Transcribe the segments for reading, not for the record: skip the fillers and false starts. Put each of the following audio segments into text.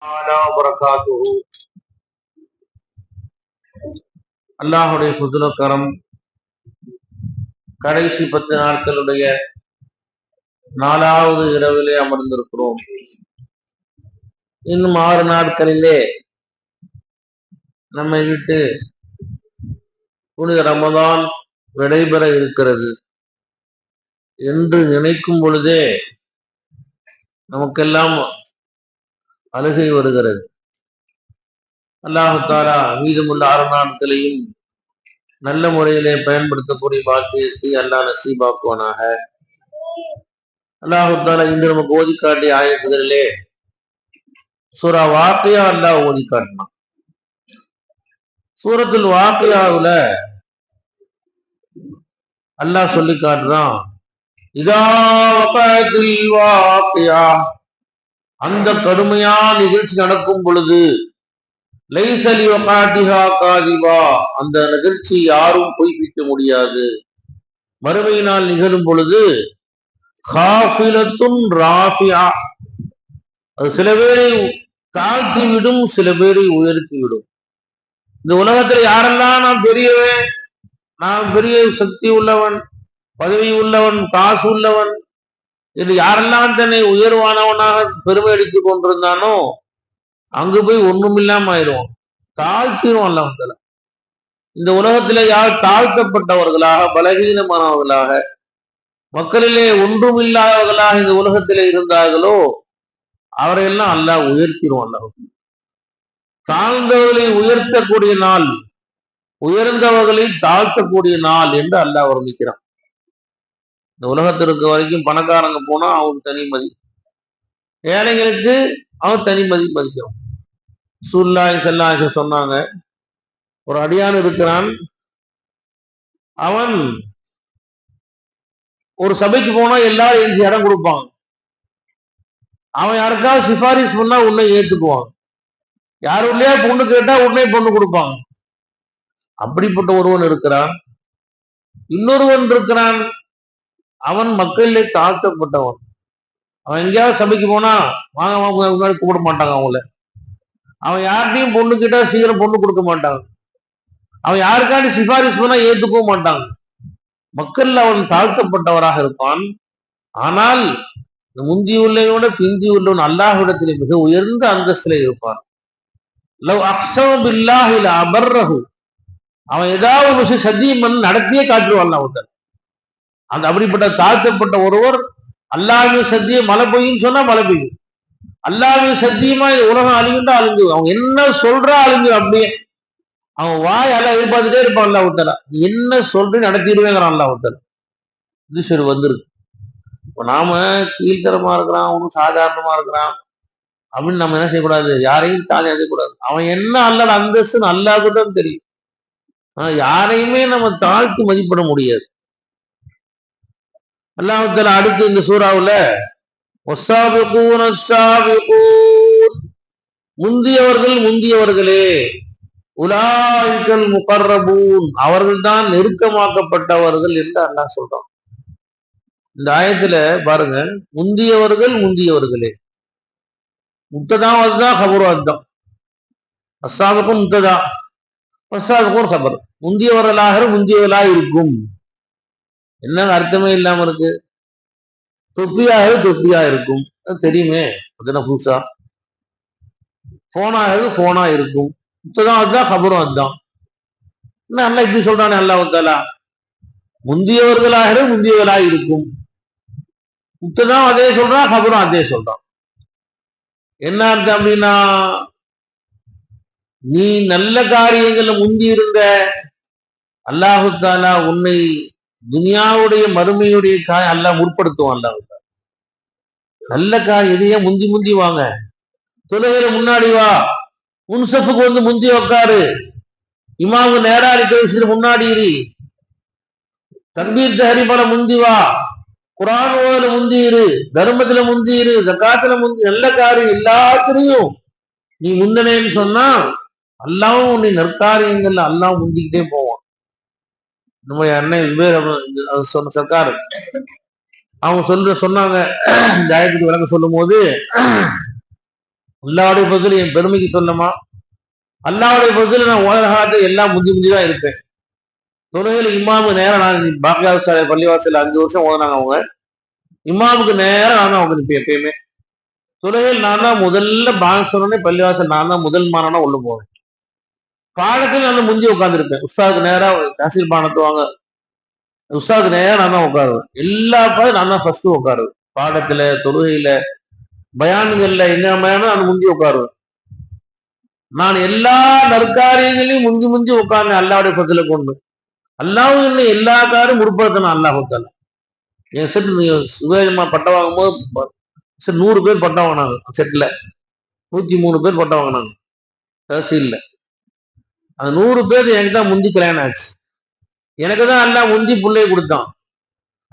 வரகாத்துஹு. அல்லாஹுடைய புதுலக்கரம் கடைசி 10 நாட்களுடைய 4வது இரவிலே அமர்ந்திருக்கிறோம். இன்னும் 6 நாட்களிலே நம்மை விட்டு புனித ரமதான் விடைபெற இருக்கிறது என்று நினைக்கும் பொழுதே நமக்கெல்லாம் அழுகை வருகிறது. அல்லாஹு தஆலா மீதமுள்ள 6 நாட்களையும் நல்ல முறையிலே பயன்படுத்தக்கூடிய பாக்கியத்தை அல்லாஹ் நசீபாக்குவானாக. அல்லாஹு தஆலா இன்று நமக்கு ஓதி காட்டிய ஆயத்துகளிலே சூரா வாக்கியா அல்லாஹ் ஓதி காட்டினான். சூரத்துல் வாக்கியாவுல அல்லாஹ் சொல்லி காட்டுறான், இதா வகஅத்தில் வாக்கியா, அந்த கடுமையான நிகழ்ச்சி நடக்கும் பொழுது, லைஸ லிவகாதிஹா காதிபா, அந்த நிகழ்ச்சி யாரும் பொய்ப்பிக்க முடியாது. மறுமையினால் நிகழும் பொழுது காஃபிலத்துன் ராஃபியா, அது சில பேரை தாழ்த்தி விடும், சில பேரை உயர்த்தி விடும். இந்த உலகத்துல யாரெல்லாம் நான் பெரியவன், நான் பெரிய சக்தி உள்ளவன், பதவி உள்ளவன், காசு உள்ளவன் என்று யாரெல்லாம் தன்னை உயர்வானவனாக பெருமை அடித்துக் கொண்டிருந்தானோ அங்கு போய் ஒண்ணும் இல்லாம ஆயிடுவான், தாழ்த்திடும் அல்லாஹ். இந்த உலகத்திலே யார் தாழ்த்தப்பட்டவர்களாக, பலகீனமானவர்களாக, மக்களிலே ஒன்றும் இல்லாதவர்களாக இந்த உலகத்திலே இருந்தார்களோ அவரையெல்லாம் அல்லாஹ் உயர்த்திடுவான். அல்லாஹ் தாழ்ந்தவர்களை உயர்த்தக்கூடிய நாள், உயர்ந்தவர்களை தாழ்த்தக்கூடிய நாள் என்று அல்லாஹ் வர்ணிக்கிறான். இந்த உலகத்திற்கு வரைக்கும் பணக்காரங்க போனா அவன் தனி மதி, ஏழைகளுக்கு அவன் தனி மதிக்கிறோம். ரசூலுல்லாஹி ஸல்லல்லாஹு அலைஹி வஸல்லம் சொன்னாங்க, ஒரு அடியான் இருக்கிறான், அவன் ஒரு சபைக்கு போனா எல்லாரும் எஞ்சி இடம் கொடுப்பாங்க, அவன் யாருக்காவது சிபாரிசு பண்ணா உன்னை ஏத்துக்குவான், யாரு இல்லையா பொண்ணு கேட்டா உடனே பொண்ணு கொடுப்பாங்க. அப்படிப்பட்ட ஒருவன் இருக்கிறான். இன்னொருவன் இருக்கிறான், அவன் மக்களிலே தாழ்த்தப்பட்டவன். அவன் எங்கேயாவது சபைக்கு போனா வாங்க முன்னாடி கூப்பிட மாட்டாங்க அவங்கள. அவன் யார்கிட்டையும் பொண்ணு கேட்டா சீக்கிரம் பொண்ணு கொடுக்க மாட்டாங்க. அவன் யாருக்காண்டி சிபாரிசு பண்ணா ஏத்துக்கவும் மாட்டாங்க. மக்கள் அவன் தாழ்த்தப்பட்டவராக இருப்பான். ஆனால் முந்தி உள்ளவனோட பிந்தி உள்ளவன் அல்லாஹ்விடத்திலே மிக உயர்ந்த அந்தஸ்திலே இருப்பான். லவ் அக்ஸம பில்லாஹி லஅபர்ரஹு, அவன் ஏதாவது ஒரு விஷயம் சத்தியம் நடத்தியே காட்டுவான் அல்லாஹ். அந்த அப்படிப்பட்ட தாழ்த்தப்பட்ட ஒருவர் அல்லாஹ்வின் சத்தியம் மழை பெய்யும் சொன்னா மழை பெய்யும், அல்லாஹ்வின் சத்தியமா இது உலகம் அழியுண்டா அழிஞ்சு, அவன் என்ன சொல்றா அழிஞ்சு. அப்படியே அவன் வாய் எல்லாம் எதிர்பார்த்துட்டே இருப்பான் அல்லாஹ். நீ என்ன சொல்றேன்னு நடத்திடுவேங்கிறான் அல்லாஹ். இது சரி வந்திருக்கு. இப்போ நாம கீழ்த்தரமா இருக்கிறான், ஒன்றும் சாதாரணமா இருக்கிறான் அப்படின்னு நம்ம என்ன செய்யக்கூடாது, யாரையும் தாலி அடையக்கூடாது. அவன் என்ன அல்லாஹ் அந்தஸ்துன்னு அல்லாஹ்வுக்கு தான் தெரியும். யாரையுமே நம்ம தாழ்த்தி மதிப்பிட முடியாது. அல்லாஹ் தஆலா அடுத்து இந்த சூறாவுல வஸ்ஸாபிகூன அஸ்ஸாபிகூன், முந்தியவர்கள் முந்தியவர்களே, உலாயிகல் முகர்ரபூன், அவர்கள் தான் நெருக்கமாக்கப்பட்டவர்கள் என்று அல்லாஹ் சொல்றான். இந்த ஆயத்துல பாருங்க, முந்தியவர்கள் முந்தியவர்களே, முத்ததா அதுதான் ஹபரும் அதுதான். அஸ்ஸாபிகூன் முத்ததா, வஸ்ஸாபிகூன் ஹபர். முந்தியவர்களாக முந்தியவர்களாக இருக்கும். என்ன அர்த்தமே இல்லாம இருக்கு. தொப்பியாக தொப்பியா இருக்கும், தெரியுமே, அதுதான் புதுசா. போனாக போனா இருக்கும், முத்ததான் அதுதான் ஹபரும் அதுதான். என்ன அல்ல இப்படி சொல்றானே அல்லாஹ் தஆலா, முந்தியவர்களாக முந்தியவர்களாக இருக்கும். முத்ததான் அதே சொல்றான், ஹபரும் அதே சொல்றான். என்ன அர்த்தம் அப்படின்னா, நீ நல்ல காரியங்கள்ல முந்தி இருந்த, அல்லாஹ் தஆலா உன்னை துனியாவுடைய மறுமையுடைய அல்லாஹ் முற்படுத்துவான். அல்லாஹ் நல்ல காரியம் எதையே முந்தி முந்தி வாங்க, தொழுகையில முன்னாடி வா, முன்சஃபுக்கு வந்து முந்தி உட்காரு, இமாமுக்கு நேரா நிக்க வச்சுட்டு முன்னாடி இரு, தக்பீர் தஹ்ரீம்ல முந்தி வா, குர்ஆன் ஓதுல முந்தி இரு, தர்மத்துல முந்தி இரு, ஜகாத்துல முந்தி, நல்ல காரியம் எல்லாத்திலையும் நீ முந்தனேன்னு சொன்னா அல்லாஹ்வும் உன்னை நற்காரியங்கள்ல அல்லாஹ் முந்திக்கிட்டே போவான். நம்ம அண்ணன் சொன்ன சர்க்கார் அவங்க சொன்னாங்க, இந்த ஆயத்துக்கு விளக்க சொல்லும் போது, அல்லாவுடைய பதில் என் பெருமைக்கு சொல்லமா? அல்லாவுடைய பதில் நான் உலக காலத்துல எல்லாம் முந்தி முந்திதான் இருப்பேன். தொழுகையில இமாமு நேரம் நான் பாக்கியாசாலை பள்ளிவாசல் 5 வருஷம் ஓதுனாங்க அவங்க. இமாமுக்கு நேரம் நான் தான் அவங்க நிற்பேன் எப்பயுமே. தொழுகையில் நான் தான் முதல்ல பாங்க சொன்னோடனே பள்ளிவாசல் நான் தான் முதல் மாறானா உள்ள போவேன். பாடத்தில் நான் முந்தி உட்காந்துருப்பேன். உஸ்தாதுக்கு நேரம் தஹசீல் பாடத்துவாங்க. உஸ்தாதுக்கு நேரம் நான் தான் உட்காருவேன். எல்லா பாடம் நான் தான் ஃபர்ஸ்ட் உட்காருவேன். பாடத்துல, தொழுகையில, பயான்கள்ல எங்க நான் முந்தி உட்காருவேன். நான் எல்லா நற்காரியங்களையும் முந்தி முந்தி உட்கார்ந்தேன் அல்லாவுடைய பக்கத்துல கொண்டு. அல்லாவும் என்ன எல்லா காரும் முற்படுத்தினான் அல்லாஹ். என் செட் சுவேஜமா பட்டம் வாங்கும் போது 100 பேர் பட்டம் வாங்கினாங்க. செட்ல 103 பேர் பட்டம் வாங்கினாங்க தஹசீல்ல. அந்த 100 பேர் எனக்கு தான் முந்தி கல்யாணம் ஆச்சு. எனக்கு தான் அல்லா முந்தி பிள்ளைய கொடுத்தான்.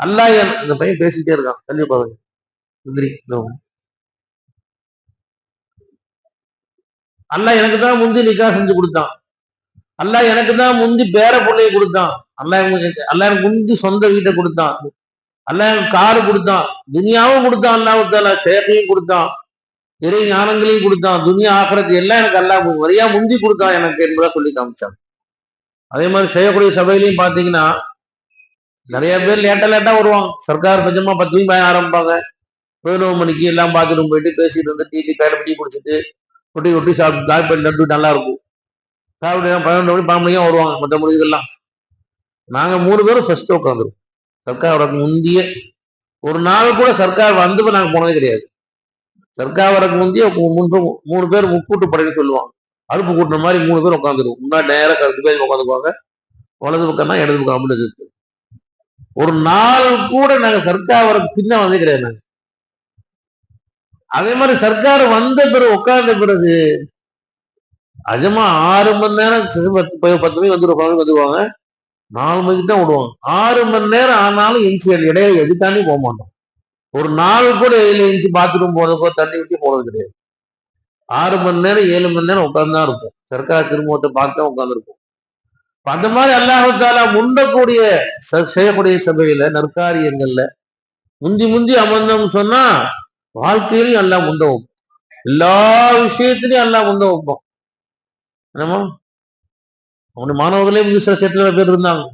அல்லா இந்த பையன் பேசிட்டே இருக்கான். கண்டிப்பா அல்லா எனக்கு தான் முந்தி நிக்கா செஞ்சு கொடுத்தான். அல்லா எனக்கு தான் முந்தி பேர பிள்ளைய கொடுத்தான். அல்லா எனக்கு முந்தி சொந்த வீட்டை கொடுத்தான். அல்லா எனக்கு காரு கொடுத்தான். துனியாவும் கொடுத்தான். அல்லாஹ் சேகையும் கொடுத்தான். இறை ஞானங்களையும் கொடுத்தான். துனியா ஆகிறது எல்லாம் எனக்கு அல்லா வரியா முந்தி கொடுத்தான் எனக்கு என்பதா சொல்லி காமிச்சான். அதே மாதிரி செய்யக்கூடிய சபையிலையும் பாத்தீங்கன்னா நிறைய பேர் லேட்டா வருவாங்க. சர்க்கார் பட்சமா 10 மணி பயம் ஆரம்பிப்பாங்க. 11 மணிக்கு எல்லாம் பாத்ரூம் போயிட்டு பேசிட்டு வந்து டீ கையில டீ குடிச்சிட்டு ஒட்டி சாப்பிட்டு காய் பண்ணி நட்டு நல்லா இருக்கும். சாப்பிட்டு 11 மணி 12 மணிக்கும் வருவாங்க. மற்ற முடிவுகள்லாம் நாங்க 3 பேரும் ஃபர்ஸ்ட் உட்காந்துருவோம். சர்க்கார் வரக்கு முந்திய ஒரு நாள் கூட சர்க்கார் வந்து நாங்க போனதே கிடையாது. சர்க்கார் வரக்கு முந்தைய 3 பேர் முக்கூட்டு படைன்னு சொல்லுவாங்க. அறுப்பு கூட்டுற மாதிரி 3 பேர் உட்காந்துருவோம். முன்னாடி நேரம் சர்க்கு பேர் உட்காந்துக்குவாங்க. வலது பக்கம்னா இடது பக்கம் அப்படின்னு ஒரு நாள் கூட நாங்க சர்க்கார் வரக்கு பின்ன வந்தே கிடையாது. நாங்க அதே மாதிரி சர்க்கார் வந்த பிறகு உட்கார்ந்த பிறகு அஜமா 6 மணி நேரம் 10 மணி வந்துருவாங்க. 4 மணிக்கு தான் விடுவாங்க. 6 மணி நேரம் ஆனாலும் இடையில எதுக்காண்டி போக மாட்டோம். ஒரு நாள் கூட எஞ்சி பாத்ரூம் போறதுக்கோ தண்ணி ஊற்றி போறது கிடையாது. 6 மணி நேரம் 7 மணி நேரம் உட்கார்ந்துதான் இருக்கும். சர்க்கார் திருமுகத்தை பார்த்து உட்கார்ந்துருக்கும். அந்த மாதிரி அல்லாஹ் தஆலா முண்டக்கூடிய செய்யக்கூடிய சபையில நற்காரியங்கள்ல முந்தி அமர்ந்தோம் சொன்னா வாழ்க்கையிலையும் அல்லாஹ் முந்த வைப்போம். எல்லா விஷயத்திலையும் அல்லாஹ் முந்த வைப்போம். என்னமோ அவனுடைய மாணவர்களே சில செட்டில் பேர் இருந்தாங்க.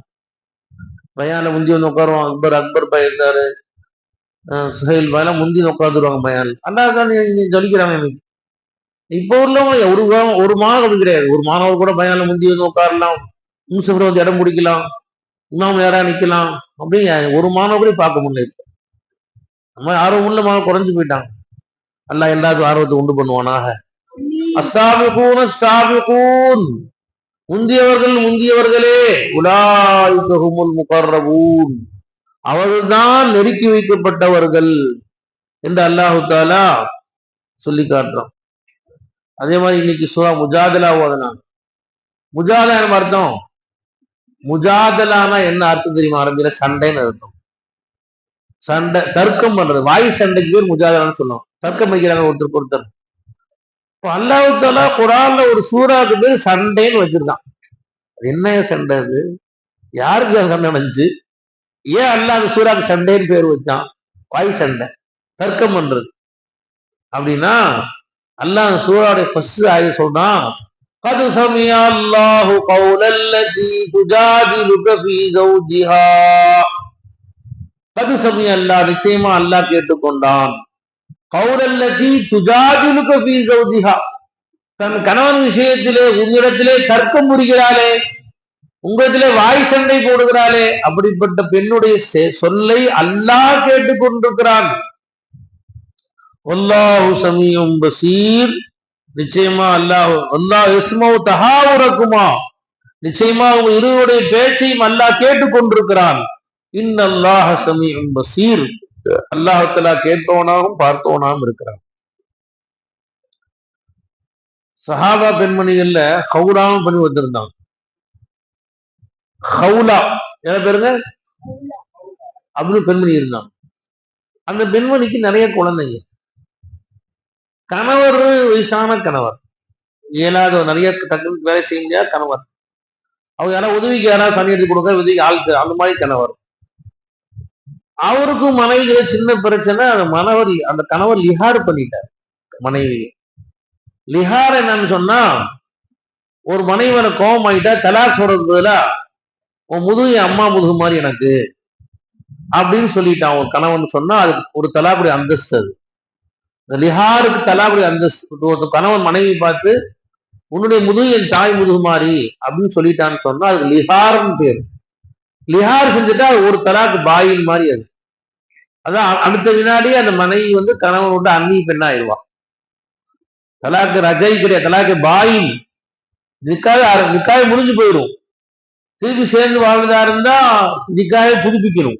பையான்ல முந்தி வந்து உட்காருவான். அக்பர் பையன் இருந்தாரு. சுஹைல் பையெல்லாம் முந்தி உட்காந்துருவாங்க பையான். அல்லாஹ் தான் ஜொலிக்கிறாங்க. எனக்கு இப்போ உள்ளவங்க ஒரு மாணவர் கிடையாது. ஒரு மாணவர் கூட பையான்ல முந்தி வந்து உட்காரலாம். முன்சிபர் வந்து இடம் பிடிக்கலாம். இமாம் நேரா நிக்கலாம். அப்படின்னு ஒரு மாணவர் கூட பார்க்க முடியல. நம்ம ஆர்வம் உள்ள மாணவர் குறைஞ்சு போயிட்டாங்க. அல்லாஹ் எல்லாத்துக்கும் ஆர்வத்தை உண்டு பண்ணுவானாக. அஸ்ஸாபிகூன் முந்தியவர்களே உலாயிக ஹுமுல் முகர்ரபூன் அவர்கள்தான் நெருக்கி வைக்கப்பட்டவர்கள் என்று அல்லாஹு தஆலா சொல்லி காட்டுறான். அதே மாதிரி இன்னைக்கு சூரா முஜாதலா ஓதுனாங்க. முஜாதலா என்ன அர்த்தம்? முஜாதலானா என்ன அர்த்தம் தெரியுமா? அரபியில சண்டைன்னு அர்த்தம். சண்டை, தர்க்கம் பண்றது. வாய் சண்டைக்கு பேர் முஜாதலான்னு சொல்லுவோம். தர்க்கம் வைக்கிறாங்க ஒருத்தருக்கு ஒருத்தர். அல்லாஹ் தஆலா குர்ஆன்ல ஒரு சூறாக்கு பேர் சண்டைன்னு வச்சிருக்கான். என்ன சண்டை? அது யாருக்கு சண்டை நடந்துச்சு? ஏன் அல்லாஹ் அந்த சூறாக்கு சண்டைன்னு பேர் வச்சான்? வாய் சண்டை, தர்க்கம் பண்றது. அப்படின்னா அல்லாஹ் அந்த சூறாவுடைய ஃபர்ஸ்ட் ஆயத் சொல்றான், قد سمع الله قول التي تجادلك في زوجها. قد سمع الله நிச்சயமா அல்லாஹ் கேட்டுக்கொண்டான். قول التي تجادلك في زوجها தன் கணவன் விஷயத்திலே உன்னிடத்திலே தர்க்கம் புரிகிறாளே, உங்களிடத்திலே வாய் சண்டை போடுகிறாளே, அப்படிப்பட்ட பெண்ணுடைய சொல்லை அல்லாஹ் கேட்டுக்கொண்டிருக்கிறான். வல்லாஹு சமீஉம் பஸீர் நிச்சயமா அல்லாஹ் யஸ்மஉ தஹாவுரகுமா நிச்சயமா உங்க இருவருடைய பேச்சையும் அல்லாஹ் கேட்டுக்கொண்டிருக்கிறான். இன்னல்லாஹ சமீஉம் பஸீர் அல்லாஹ் தஆலா கேட்பவனாகவும் பார்ப்பவனாகவும் இருக்கிறான். சஹாபா பெண்மணிகள்ல ஹவுலாவும் பண்ணி வந்திருந்தாங்க. ஹவுலா என்ன பேருங்க? அப்படின்னு பெண்மணி இருந்தாங்க. அந்த பெண்மணிக்கு நிறைய குழந்தைங்க. கணவர் வயசான கணவர், இயலாத நிறைய டக்குனு வேலை செய்ய முடியாத கணவர். அவங்க யாராவது உதவிக்கு யாராவது தண்ணி எடுத்து கொடுக்க உதவிக்கு ஆள், அந்த மாதிரி கணவர். அவருக்கும் மனைவிக்கு சின்ன பிரச்சனை. அந்த கணவர் லிஹார் பண்ணிட்டார் மனைவி. லிஹார் என்னன்னு சொன்னா, ஒரு மனைவனை கோபம் ஆகிட்டா தலாக் சொல்றது பதிலா உன் முதுகு என் அம்மா முதுகு மாதிரி எனக்கு அப்படின்னு சொல்லிட்டான் ஒரு கணவன் சொன்னா, அதுக்கு ஒரு தலாக்குடைய அந்தஸ்து. அது லிஹாருக்கு தலாக்குடைய அந்தஸ்து. ஒரு கணவன் மனைவி பார்த்து உன்னுடைய முதுகு என் தாய் முதுகு மாதிரி அப்படின்னு சொல்லிட்டான்னு சொன்னா அதுக்கு லிஹார்னு பேரு. லிஹார் செஞ்சுட்டா அது ஒரு தலாக்கு பாயின் மாதிரி. அது அதான் அடுத்த வினாடியே அந்த மனைவி வந்து கணவன் விட்டு அந்நிய பெண்ணா ஆயிடுவான். தலாக்கு ரஜை கிடையாது, தலாக்கு பாயின். நிக்காய் முடிஞ்சு போயிடும். திருப்பி சேர்ந்து வாழ்ந்தா இருந்தா நிக்காயை புதுப்பிக்கணும்.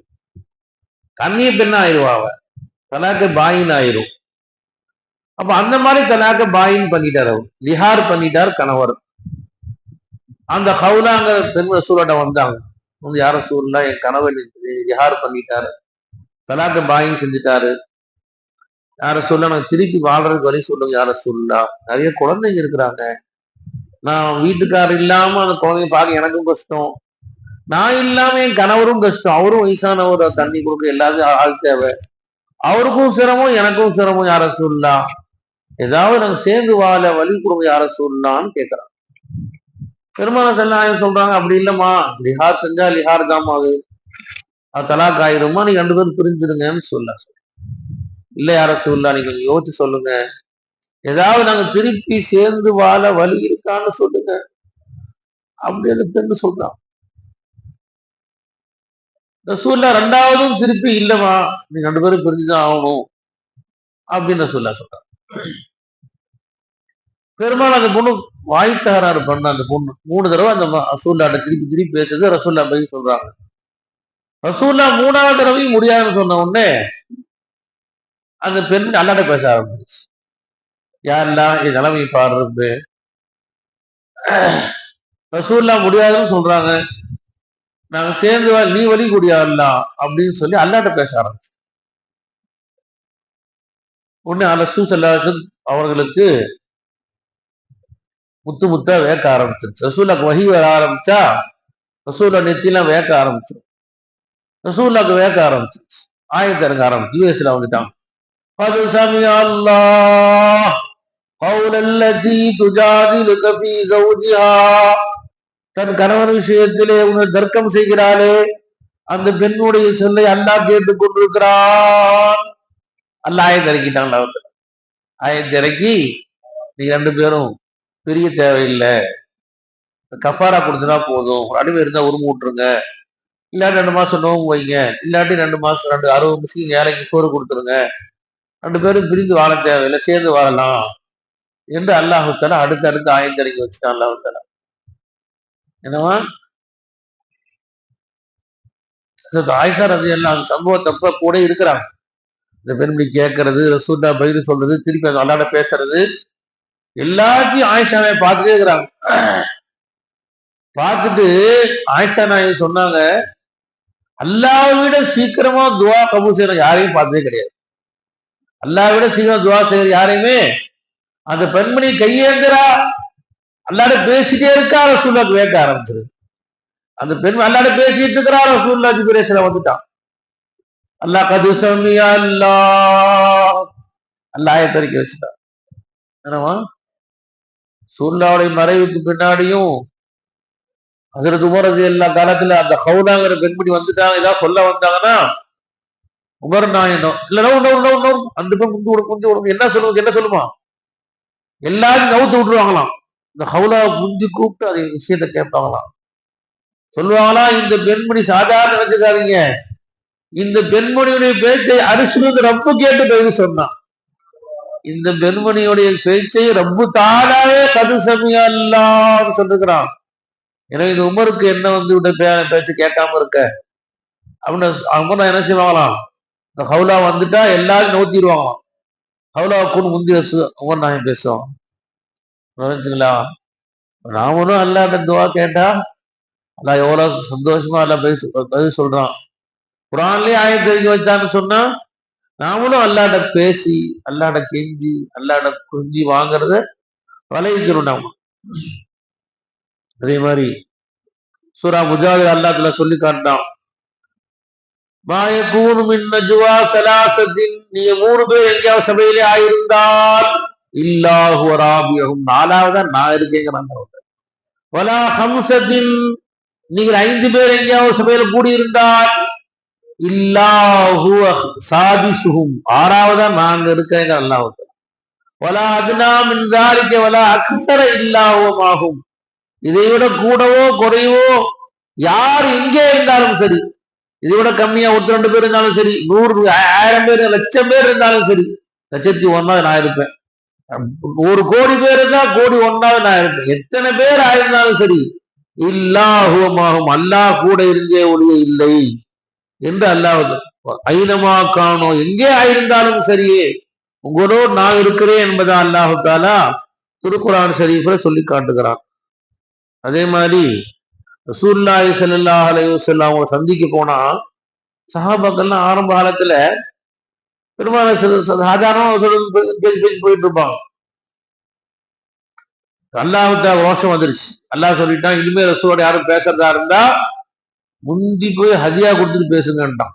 கண்ணிய பெண்ணா ஆயிடுவா அவ, தலாக்கு பாயின் ஆயிரும். அப்ப அந்த மாதிரி தலாக்க பாயின் பண்ணிட்டார். அவர் லிஹார் பண்ணிட்டார் கணவர். அந்த ஹவுலாங்கிற பெண் ரசூலோட வந்தாங்க. வந்து யார சூழ்நிலை என் கணவர் லிஹார் பண்ணிட்டாரு, தலாக்க பாயின் செஞ்சுட்டாரு, யார சொல்ல நான் திருப்பி வாழ்றதுக்கு வழி சொல்லுங்க யார சொல்லா. நிறைய குழந்தைங்க இருக்கிறாங்க, நான் வீட்டுக்காரர் இல்லாம அந்த குழந்தைய பார்க்க எனக்கும் கஷ்டம், நான் இல்லாம என் கணவரும் கஷ்டம், அவரும் வயசானவர், தண்ணி கொடுக்க எல்லாத்தையும் ஆள் தேவை, அவருக்கும் சிரமம் எனக்கும் சிரமம், யார சொல்லா ஏதாவது நாங்க சேர்ந்து வாழ வழி கொடுங்க யார சொல்லலான்னு கேட்கிறான். பெருமான செல்லாயம் சொல்றாங்க, அப்படி இல்லம்மா, லிஹார் செஞ்சா லிஹார் தாமா, அது தலாக் ஆயிருமா, நீங்க 2 பேரும் பிரிஞ்சிருங்கன்னு சொல்ல. இல்ல யார சொல்லலாம், நீங்க கொஞ்சம் யோசிச்சு சொல்லுங்க, ஏதாவது நாங்க திருப்பி சேர்ந்து வாழ வழி இருக்கான்னு சொல்லுங்க அப்படின்னு பெண்ணு சொல்றான். ரசூல்லா 2வதும் திருப்பி இல்லமா, நீங்க 2 பேரும் பிரிஞ்சுதான் ஆகணும் அப்படின்னு ரசூல்லா சொல்றான். பெருமாள் அந்த பொண்ணு வாய் தகராறு பண்ண, அந்த பொண்ணு 3 தடவை அந்த ரசூல்லாட்ட திருப்பி திருப்பி பேசுறது, ரசூல்லா போய் சொல்றாங்க. ரசூல்லா 3வது தடவையும் முடியாதுன்னு சொன்ன உடனே அந்த பெண் அல்லாட்ட பேச ஆரம்பிச்சு, யாரெல்லாம் என் நிலைமை பாடுறது, ரசூல்லா முடியாதுன்னு சொல்றாங்க, நாங்க சேர்ந்து நீ வழி கூடியாடலாம் அப்படின்னு சொல்லி அல்லாட்ட பேச ஆரம்பிச்சு. உடனே ரசூல் அவர்களுக்கு முத்து முத்தா வேக்க ஆரம்பிச்சிருச்சு. ரசூல்லாக்கு வஹி வர ஆரம்பிச்சா ரசூல்லா நெத்திலாம் வேக்க ஆரம்பிச்சு, ரசூல்லாக்கு வேக்க ஆரம்பிச்சிருச்சு, ஆயத்து இறங்க ஆரம்பிச்சு. யூஎஸ்ல வந்துட்டான். அது சமி அல்லாஹ் கௌலல்லதி துஜாதிலுக ஃபீ ஜௌஜிஹா, தன் கணவன் விஷயத்திலே உன்னை தர்க்கம் செய்கிறாளே அந்த பெண்ணுடைய சொல்லை அல்லாஹ் கேட்டுக் கொண்டிருக்கிறான். அல்லாஹ் ஆயத்து இறக்கிட்டான். ஆயத்து இறக்கி, நீ 2 பேரும் பெரிய தேவையில்லை, கஃபாரா கொடுத்தனா போதும், அடிமை இருந்தா உரிமை விட்டுருங்க, இல்லாட்டி 2 மாசம் நோம்பு வைங்க, இல்லாட்டி 2 மாசம் 60 முஸ்லீம் ஏழைக்கு சோறு கொடுத்துருங்க, 2 பேரும் பிரிந்து வாழ தேவையில்லை, சேர்ந்து வாழலாம் என்று அல்லாஹு தஆலா அடுத்த ஆயத்தறிக்கை வச்சுட்டான். அல்லாஹு தஆலா என்னவா, ஆயிஷா ரலியல்லாஹு அன்ஹா சம்பவத்தப்ப கூட இருக்கிறாங்க. இந்த பெண்மணி கேட்கறது, ரசூல்லா பதில் சொல்றது, திருப்பி அந்த அல்லாஹ்ட்ட பேசுறது, எல்லாத்தையும் ஆயிஷாவை பார்த்துட்டே இருக்கிறாங்க. பார்த்துட்டு ஆயிஷா நாயகி சொன்னாங்க, அல்லாஹ்வை விட சீக்கிரமா துவா கபூல் செய்யற யாரையும் பார்த்ததே கிடையாது. அல்லாஹ்வை விட சீக்கிரம் துவா செய்யற யாரையுமே, அந்த பெண்மணி கையேந்திரா அல்லாஹ்ட்ட பேசிட்டே இருக்கா, ரசூலுல்லாஹ்க்கு வேக்க ஆரம்பிச்சிருது. அந்த பெண்மணி அல்லாஹ்ட்ட பேசிட்டு இருக்கிறா, ரசூலுல்லாஹ் ஜிப்ரீல் வந்துட்டான். அல்லாஹ் கது சமியா அல்லாஹ், அல்லாஹ் ஆயத்தறிக்கை வச்சுட்டான். என்னவா, ரசூலுல்லாஹ்வுடைய மறைவுக்கு பின்னாடியும் ஹஜ்ரத் உமர் ரலியல்லாஹு காலத்துல அந்த ஹவுலாங்கிற பெண்மணி வந்துட்டாங்க, ஏதாவது சொல்ல வந்தாங்கன்னா உமர் நாயனம் இல்ல அந்த பெண் குஞ்சு கொடுங்க என்ன சொல்லுமா, எல்லாரும் கவுத்து விட்டுருவாங்களாம். இந்த ஹவுலாவை குஞ்சு கூப்பிட்டு அதை விஷயத்த கேட்பாங்களாம். சொல்லுவாங்களா, இந்த பெண்மணி சாதாரண நினைச்சுக்காதீங்க, இந்த பெண்மணியுடைய பேச்சை அரிசிலிருந்து ரப்பு கேட்டு பதில் சொன்னான். இந்த பெண்மணியுடைய பேச்சை ரப்பு தானாவே கது சமியா அல்லாஹ்னு சொல்லிருக்கிறான். எனவே இந்த உமருக்கு என்ன வந்து விட பேச்சு கேட்காம இருக்க அப்படின்னு அவங்க என்ன செய்வாங்களாம், இந்த ஹவுலா வந்துட்டா எல்லாரும் நோத்திடுவாங்களாம். ஹவுலாவை கூட முந்தி உமர் நாயம் பேசுவோம் நினைச்சுங்களா. நாமளும் அல்லாட்ட துவா கேட்டா அல்லா எவ்வளவு சந்தோஷமா அல்ல பதில் சொல்றான். குரான்லயே ஆயத்தறிக்கை வச்சான்னு சொன்னா நாமளும் அல்லாட்ட பேசி அல்லாட்ட கெஞ்சி அல்லாட்ட குஞ்சி வாங்குறத வளைவிக்கணும் நாம. அதே மாதிரி சூரா முஜாதில் அல்லாஹ்ல சொல்லி காட்டினான், மாயக்கூனு மின் நஜ்வா ஸலாஸத்தின், நீங்க 3 பேர் எங்கேயாவது சபையிலே ஆயிருந்தால் இல்லாஹு ராபியஹும், நாலாவதா நான் இருக்கேங்கிறாங்க. வலா ஹம்சத்தின், நீங்கள் 5 பேர் எங்கேயாவது சபையில கூடியிருந்தால் இல்லாஹு சாதிசுஹும், ஆறாவதா நாங்க இருக்கேங்க அல்லாஹ். வலா அதுனா மின் தாலிக வலா அக்ஸர இல்லாஹுமாகும், இதை விட கூடவோ குறைவோ யார் எங்கே இருந்தாலும் சரி, இதை விட கம்மியா 1-2 பேர் இருந்தாலும் சரி, 100 1000 பேர் 1,00,000 பேர் இருந்தாலும் சரி, 1,01,000 நான் இருப்பேன். 1,00,00,000 பேர் இருந்தா 1,01,000 நான் இருப்பேன். எத்தனை பேர் ஆயிருந்தாலும் சரி, இல்லாஹுமாகும், அல்லாஹ் கூட இருந்தே ஒழிய இல்லை என்று அல்லாஹ். ஐனமா காணோ, எங்கே ஆயிருந்தாலும் சரியே உங்களோடு நான் இருக்கிறேன் என்பதா அல்லாஹு தாலா திருக்குர்ஆன் ஷரீஃப்ல சொல்லி காட்டுகிறான். அதே மாதிரி ரசூலுல்லாஹி ஸல்லல்லாஹு அலைஹி வஸல்லம் அவங்க சந்திக்க போனா சஹாபாக்கள்லாம் ஆரம்ப காலத்துல பெரும்பாலும் சாதாரண பேசி போயிட்டு இருப்பாங்க. அல்லாஹ்வுக்கு ரோஷம் வந்துருச்சு. அல்லாஹ் சொல்லிட்டான், இனிமே ரசூலோட யாரும் பேசுறதா இருந்தா முந்தி போய் ஹதியா கொடுத்துட்டு பேசுங்கன்ட்டான்.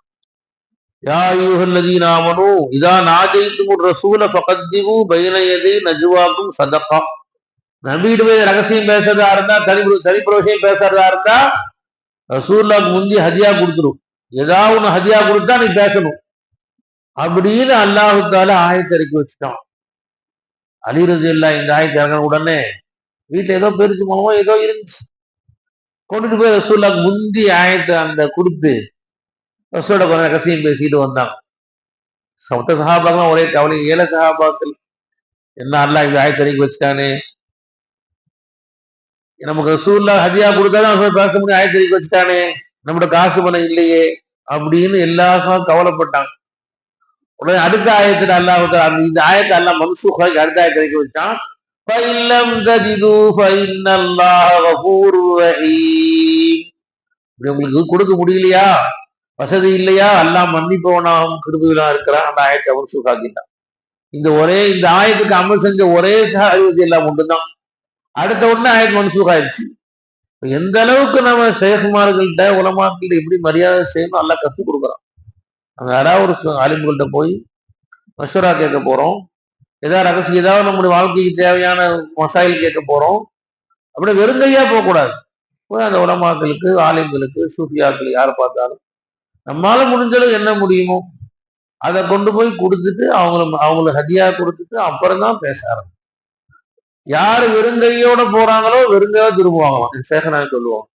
யா அய்யுஹல்லதீன ஆமனூ இதா நாஜைத்துமுர் ரசூல ஃபகத்திமு பைன யதை நஜ்வாக்கும் சதகா, நபியிடமே ரகசியம் பேசுறதா இருந்தா, தனிப்புற விஷயம் பேசுறதா இருந்தா ரசூலுல்லாஹ்க்கு முந்தி ஹதியா கொடுத்துரும். ஏதாவது ஒண்ணு ஹதியா கொடுத்தா நீ பேசணும் அப்படின்னு அல்லாஹ் தஆலா ஆயத்தை இறக்கி வச்சுட்டான். அலி ரலியல்லாஹு இந்த ஆயத்தை இறங்கின உடனே வீட்டுல ஏதோ பெருசு மூலமா ஏதோ இருந்துச்சு, கொண்டுட்டு போய் ரசூலுல்லாஹ்க்கு முந்தி ஆயத்தை அந்த கொடுத்து ரசூலோட கொஞ்சம் ரகசியம் பேசிட்டு வந்தாங்க. மொத்த சஹாபாக்கெல்லாம் ஒரே கவலை, ஏழை சஹாபாக்கள், என்ன அல்லாஹ் இந்த ஆயத்தை இறக்கி வச்சுட்டானே, நமக்கு ரசூலுல்லாஹ் ஹதியா கொடுத்தாதான் பேச முடியும், ஆயத்தை இறக்கி வச்சுட்டானே, நம்மளோட காசு பணம் இல்லையே அப்படின்னு எல்லா கவலைப்பட்டாங்க. உடனே அடுத்த ஆயத்துல அல்லாஹ் இந்த ஆயத்தை அல்லாஹ் மன்சூஹாக்கி அடுத்த ஆயத்தை இறக்கி வச்சான். ஃபஇல்லம் தஜிது ஃபஇன்னல்லாஹ கஃபூருர் ரஹீம், உங்களுக்கு கொடுக்க முடியலையா, வசதி இல்லையா, அல்லாஹ் மன்னிப்பவனாகவும் கிருபையுள்ளவனாக இருக்கிறான். அந்த ஆயத்தை மன்சூஹாக்கிட்டான். இந்த ஆயத்துக்கு அமல் செஞ்ச ஒரே சஹாபி எல்லாம் மட்டும்தான். அடுத்த உடனே ஆயத்து மன்சூஹ் ஆயிடுச்சு. எந்த அளவுக்கு நம்ம ஷேகுமார்கள்ட்ட உலமாக்கள்கிட்ட எப்படி மரியாதை செய்யணும் அல்லாஹ் கற்றுக் கொடுக்குறான். அங்க யாராவது ஒரு ஆலிம்கள்ட்ட போய் மஷூரா கேட்க போறோம், ஏதாவது ரகசியம், ஏதாவது நம்முடைய வாழ்க்கைக்கு தேவையான மசாயில் கேட்க போறோம், அப்படியே வெறுங்கையா போகக்கூடாது. போய் அந்த உலமாக்களுக்கு, ஆலிம்களுக்கு, சூஃபியாக்கள் யாரை பார்த்தாலும் நம்மளால முடிஞ்சளவு என்ன முடியுமோ அதை கொண்டு போய் கொடுத்துட்டு அவங்களுக்கு ஹதியா கொடுத்துட்டு அப்புறம் தான் பேச ஆரம்பிக்கும். யாரு வெறுங்கையோட போறாங்களோ வெறுங்கையா திரும்புவாங்களாம், சேகனாக சொல்லுவாங்க.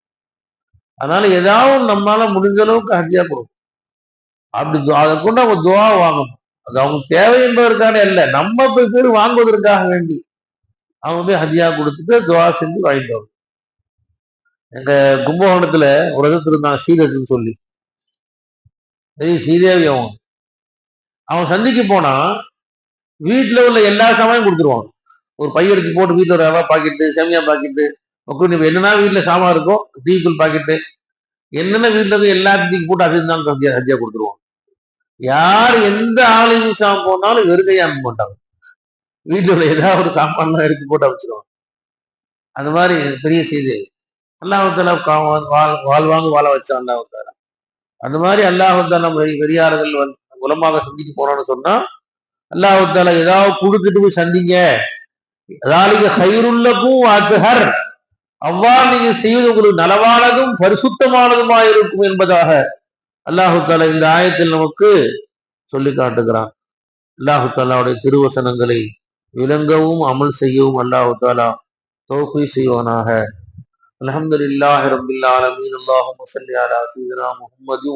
அதனால ஏதாவது நம்மளால முடிஞ்ச அளவுக்கு ஹதியா கொடுக்கும். அப்படி அதை கொண்டு அவங்க துவா வாங்கணும். அது அவங்க தேவை என்பதற்கான அல்ல, நம்ம போய் பேர் வாங்குவதற்காக வேண்டி அவங்க போய் ஹதியா கொடுத்துட்டு துவா செஞ்சு வாங்கிட்டு வரும். எங்க கும்பகோணத்துல ஒரு இடத்துல இருந்தான் சீரஜ்னு சொல்லி, சீதேவி. அவன் சந்திக்க போனா வீட்டுல உள்ள எல்லா சாமானையும் கொடுத்துருவாங்க. ஒரு பையெடுத்து போட்டு வீட்டுல ஒரு ரவா பாக்கெட்டு, சேமியா பாக்கெட்டு, என்னன்னா வீட்டுல சாமான் இருக்கும், டீக்குள் பாக்கெட்டு, என்னென்ன வீட்டுல இருக்கு எல்லாத்தையும் போட்டு அது ஹதியா கொடுத்துருவாங்க. யார் எந்த ஆளுங்க சாமான் போனாலும் வெறுதையா அனுப்ப மாட்டாங்க. வீட்டுல உள்ள ஏதாவது ஒரு சாமான்லாம் எடுத்து போட்டு அமைச்சிருவாங்க. அந்த மாதிரி பெரிய செய்தி அல்லாஹ்வுத்தாலா வாழ்வாங்க வாழ வச்சான் அல்லாஹ்வுத்தாலா. அந்த மாதிரி அல்லாஹ்வுத்தாலா பெரியார்கள் உலமாக சந்திக்க போனோம்னு சொன்னா அல்லாஹ்வுத்தாலா ஏதாவது கொடுத்துட்டு போய் சந்திங்க, அதாலிக ஹைருல்லகும் அத்ஹர், அவ்வாறு நீங்க செய்வது உங்களுக்கு நலவானதும் பரிசுத்தமானதுமா இருக்கும் என்பதாக அல்லாஹ்வுத்தாலா இந்த ஆயத்தில் நமக்கு சொல்லி காட்டுகிறான். அல்லாஹ்வுத்தாலாவுடைய திருவசனங்களை விளங்கவும் அமல் செய்யவும் அல்லாஹ்வுத்தாலா தௌஃபீக் செய்வானாக. அல்ஹம்துலில்லாஹி ரப்பில் ஆலமீன். அல்லாஹும்ம ஸல்லி அலா சய்யிதினா முஹம்மது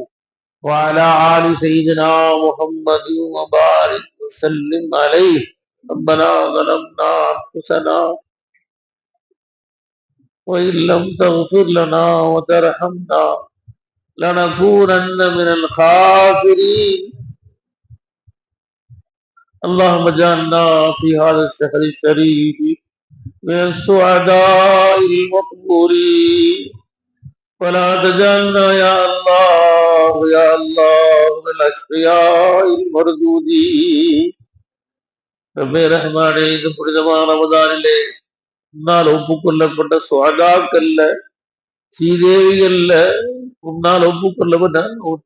وعلى آل سيدنا محمد وبارك وسلم عليه. ربنا ظلمنا أنفسنا وإن لم تغفر لنا وترحمنا لنكونن من الخاسرين. اللهم اجعلنا في هذا الشهر الشريف من السعداء المقبولين، ولا تجعلنا يا الله يا الله من الأشقياء المردودين. ரப்பே ரஹ்மானே, இந்த புனிதமான ரமதானிலே உன்னால் ஒப்புக்கொள்ளப்பட்ட சுஹதாக்கள்ல, சீதேவிகள்ல உன்னால் ஒப்புக்கொள்ளப்பட்ட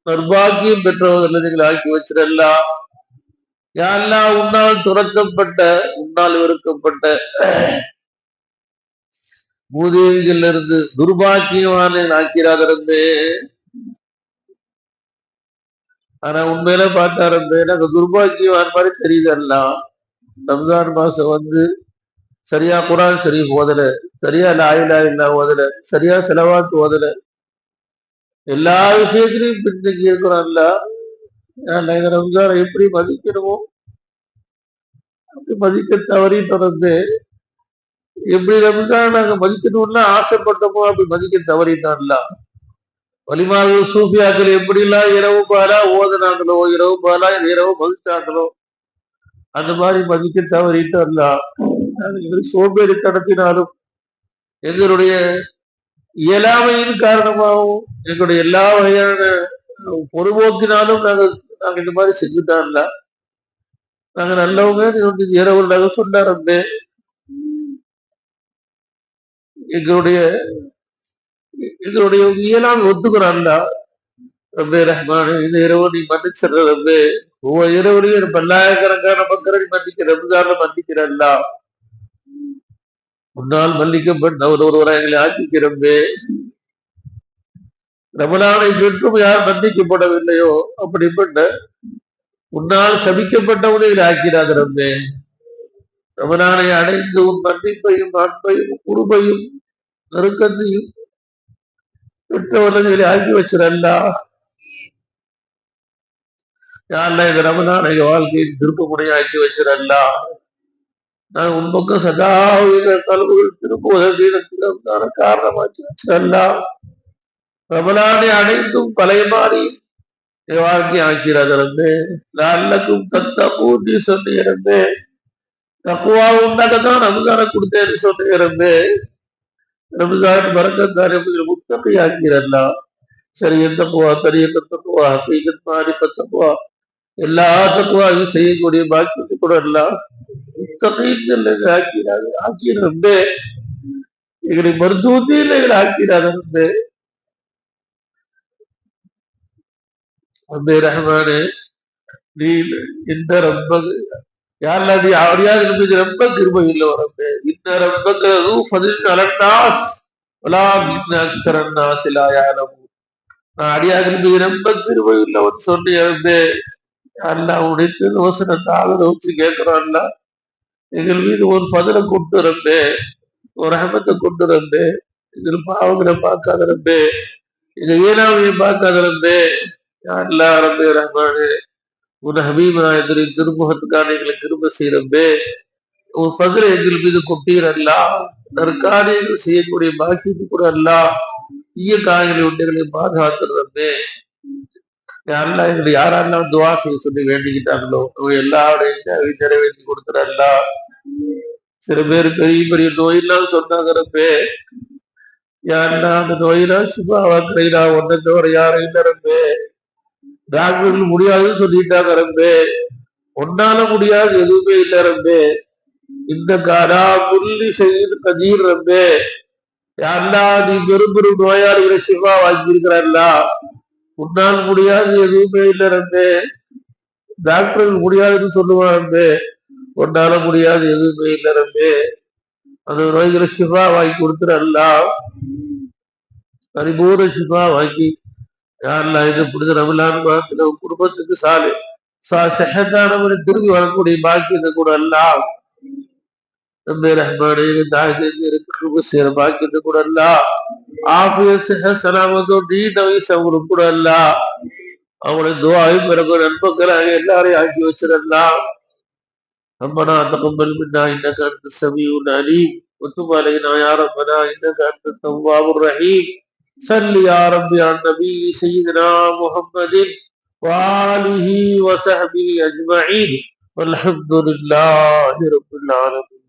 நர்பாக்கியம் பெற்றவர்கள் நீங்கள் ஆக்கி வச்சிடலாம். யா அல்லாஹ் உன்னால் துரத்தப்பட்ட, உன்னால் வெறுக்கப்பட்ட மூதேவிகள் இருந்து துர்பாக்கியமான ஆக்கிறாதிருந்து. ஆனா உண்மையில பார்த்தாரு எனக்கு துர்பாக்கியவான் மாதிரி தெரியுதல்ல. ரம்ஜான் மாசம் வந்து சரியா குரான் ஷரீஃப் ஓதல, சரியா லா இலாஹ இல்லல்லாஹ் ஓதல, சரியா ஸலவாத் ஓதல, எல்லா விஷயத்திலையும் பின்தங்கி இருக்கிறோம்ல. இந்த ரம்ஜானை எப்படி மதிக்கணுமோ அப்படி மதிக்க தவறிட்டு வந்து, எப்படி ரம்ஜான் நாங்க மதிக்கணும்னு ஆசைப்பட்டோமோ அப்படி மதிக்க தவறிட்டான்ல. வலிமார்கள் சூஃபியாக்கள் எப்படிலாம் இரவு பாலா ஓதுனாங்களோ, இரவு பாலா இரவு மதிச்சாங்களோ, அந்த மாதிரி மதிக்க தவறிட்டோம்ல. சோம்பேறித்தனத்தினாலும் எங்களுடைய இயலாமையின் காரணமாகவும் எங்களுடைய எல்லா வகையான பொறுபோக்கினாலும் நாங்க இந்த மாதிரி செஞ்சுட்டான்ல. நாங்க நல்லவங்க இரவு நாங்க சொன்னாரம்பே. எங்களுடைய இயலாமை ஒத்துக்கிறான்ல. ரப்பே ரஹ்மானே, இந்த இரவு நீ மன்னிச்சிடுற ரப்பே. ஒவ்வொரு இரவுலையும் பல்லாயிரக்கணக்கான மக்களை மன்னிக்கிற, ரம்ஜான்ல மன்னிக்கிறல்ல. முன்னால் மன்னிக்கப்பட்ட ஒருவரை எங்களை ஆக்கிக்கிறம்பே. ரமலானை பெற்றும் யார் மன்னிக்கப்படவில்லையோ அப்படிப்பட்ட உன்னால் சபிக்கப்பட்டவனை ஆக்கிறார் ரப்பே. ரமலானை அடைந்து உன் மன்னிப்பையும் அன்பையும் குருபையும் நெருக்கத்தையும் பெற்றவர்களை ஆக்கி வச்சிடல்லா. யாருல இந்த ரமலானை வாழ்க்கையின் திருப்பமுனையை ஆக்கி வச்சிடல்லா. நான் உன் பக்கம் சதாவித கல்விகள் திருப்புவதற்கான காரணமாக்கி வச்சிடல்லா. ரமலானை அடைந்தும் பழைய மாறி வாழ்க்கை ஆக்கிறது. நல்லக்கும் தத்தூட்டி சொல்லி இருந்து தக்குவா உண்டாக்கத்தான் ரம்ஜானை கொடுத்தேன்னு சொல்லி இருந்து ரம்ஜான் பரக்கத்தானே முத்தகை ஆக்கிறல்லா. சரி, எந்த தக்குவா, பெரிய தக்குவா, தக்குவா, எல்லா தக்குவாவையும் செய்யக்கூடிய பாக்கியத்தை கூட எல்லாம் முத்தகைகள் ஆக்கிறாங்க. ஆக்கிறது எங்களை மருத்துவத்தையில் எங்களை ஆக்கிறாங்க. அந்த ரஹ்மானே, நீ இந்த ரொம்ப யாரெல்லாம் நீ அவரையாவது இருந்தது ரொம்ப கிருபை இல்லை வரம்பு. இந்த ரொம்ப அலன்னாஸ் நான் அடியாக இருந்தது ரொம்ப கிருபை இல்லவன் சொல்லி இருந்து எல்லாம் உடைத்து யோசனத்தாக வச்சு கேட்கிறோம்ல. எங்கள் மீது ஒரு பதிலை கொண்டு இருந்து, ஒரு அகமத்தை கொண்டு இருந்து, எங்கள் பாவங்களை பார்க்காத இருந்து, எங்க ஏனாவையை பார்க்காத இருந்து, யாரெல்லாம் ரப்பே ரஹ்மானே, உன் ஹபீபாயத்தின் திருமுகத்துக்கான எங்களை திரும்ப செய்யறம்பே. உன் பகுல எங்கள் மீது கொட்டீரல்லா. நற்காரியங்கள் செய்யக்கூடிய பாக்கியத்து கூட அல்லா. தீய காயங்களை உண்டைகளை பாதுகாத்துறம்பே. யாரெல்லாம் எங்களை யாரெல்லாம் துவா செய்ய சொல்லி வேண்டிக்கிட்டாங்களோ அவங்க எல்லாருடைய நிறைவேற்றி கொடுத்துறல்லா. சில பேர் பெரிய பெரிய நோயெல்லாம் சொன்னாங்கிறப்பே, யாருன்னா அந்த நோயெல்லாம் சுபாவாக்குறா ஒன்றை தவிர யாரும் இல்லறம்பே. டாக்டர்கள் முடியாதுன்னு சொல்லிட்டாங்க ரம்பே. ஒன்னால முடியாது எதுவுமே இல்லை ரம்பே. இந்த காரா புள்ளி செய்து கதீர் ரம்பே. யாருன்னா நீ பெரும் பெரும் நோயாளிகளை சிவா வாங்கி இருக்கிறார்களா. உன்னால் முடியாது எதுவுமே இல்லை ரம்பே. டாக்டர்கள் முடியாதுன்னு சொல்லுவான் ரம்பே. ஒன்னால முடியாது எதுவுமே இல்லை ரம்பே. அந்த நோய்களை சிவா வாங்கி கொடுத்துறல்லா. பரிபூர்ண சிவா வாங்கி யாரெல்லாம் இது புரிஞ்ச ரமலான் குடும்பத்துக்கு செஹத்தானவனை திரும்பி வரக்கூடிய பாக்கியத்தை கூட எல்லாம் ரப்பே ரஹ்மானே, சேர பாக்கியத்தை கூட எல்லாம் ஆஃபிய செஹ சலாமத்தோடு நீண்ட வயசு அவங்களுக்கு கூட எல்லாம் அவங்களுடைய துவாயும் பிறகு நண்பர்களாக எல்லாரையும் ஆக்கி வச்சிடலாம். ربنا تقبل منا انك انت السميع العليم وتب علينا يا ربنا انك انت التواب الرحيم. صل يا ربي على النبي سيدنا محمد وآله وصحبه أجمعين والحمد لله رب العالمين.